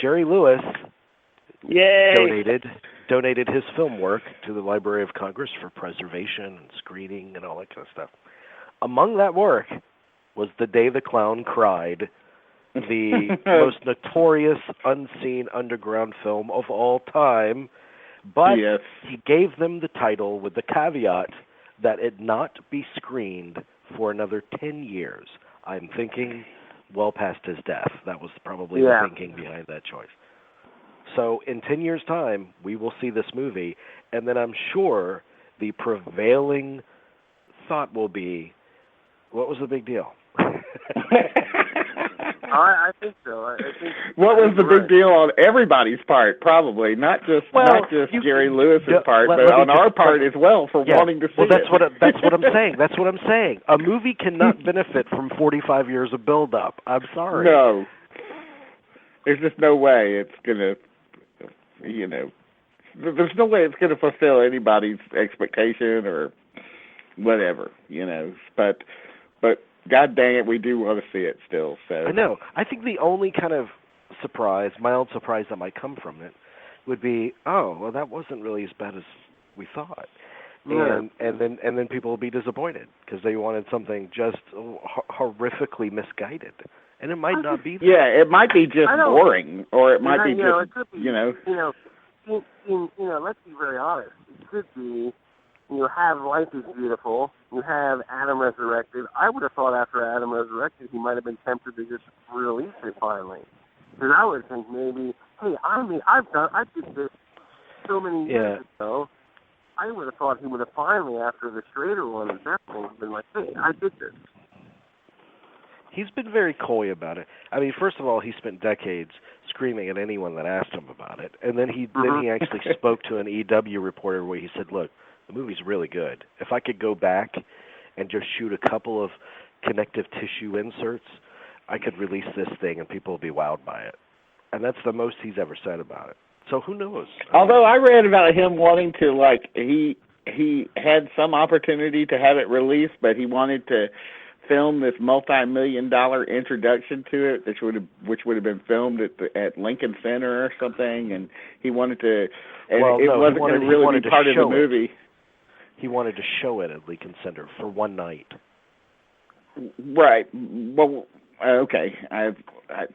Jerry Lewis Yay! donated his film work to the Library of Congress for preservation and screening and all that kind of stuff. Among that work was The Day the Clown Cried, the most notorious unseen underground film of all time. But yes. he gave them the title with the caveat that it not be screened for another 10 years. I'm thinking well past his death. That was probably the thinking behind that choice. So in 10 years' time, we will see this movie, and then I'm sure the prevailing thought will be, what was the big deal? I think so. I think what was the big deal on everybody's part? Probably not just Jerry Lewis's part, but on our part as well for wanting to see it. That's what I'm saying. That's what I'm saying. A movie cannot benefit from 45 years of build-up. I'm sorry. No, there's just no way it's gonna. There's no way it's going to fulfill anybody's expectation or whatever. But God dang it, we do want to see it still. So I know. I think the only kind of mild surprise that might come from it would be, oh, well, that wasn't really as bad as we thought, and then people will be disappointed because they wanted something just horrifically misguided, and it might not be. Yeah, it might be just boring, or it might be just it could be, let's be very honest. It could be. You have Life is Beautiful. You have Adam Resurrected. I would have thought after Adam Resurrected he might have been tempted to just release it finally. Because I would think maybe, hey, I did this so many years ago. I would have thought he would have finally, after the Schrader one and that thing, been like, hey, I did this. He's been very coy about it. I mean, first of all, he spent decades screaming at anyone that asked him about it, and then he actually spoke to an EW reporter where he said, look, the movie's really good. If I could go back and just shoot a couple of connective tissue inserts, I could release this thing and people will be wowed by it. And that's the most he's ever said about it. So who knows? Although I read about him wanting to, he had some opportunity to have it released, but he wanted to film this multi-million-dollar introduction to it, which would have been filmed at Lincoln Center or something, and he wanted to, and it wasn't going to really be part of the movie. He wanted to show it at Lincoln Center for one night. Right. Well, okay. I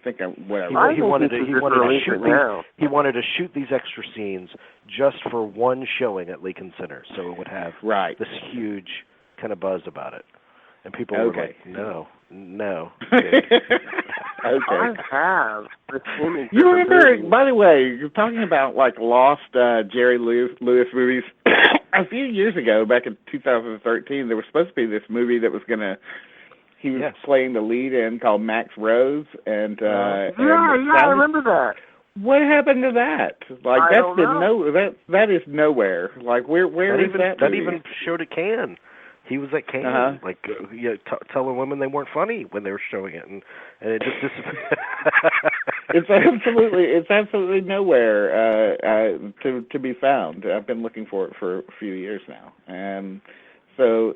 think whatever. He wanted to shoot these extra scenes just for one showing at Lincoln Center, so it would have this huge kind of buzz about it. And people were like, no. Okay. I have this image. You remember, by the way, you're talking about lost Jerry Lewis movies. A few years ago, back in 2013, there was supposed to be this movie that was he was playing the lead in called Max Rose, and I remember that. What happened to that? That is nowhere. Where is that? That even showed at Cannes. He was at Cannes, telling women they weren't funny when they were showing it, and it just disappeared. It's absolutely nowhere to be found. I've been looking for it for a few years now, and so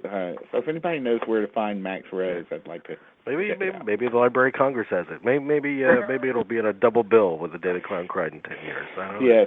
if anybody knows where to find Max Rose, I'd like to. Maybe the Library of Congress has it. Maybe it'll be in a double bill with The Day the Clown Cried in 10 years. I don't know. Yes.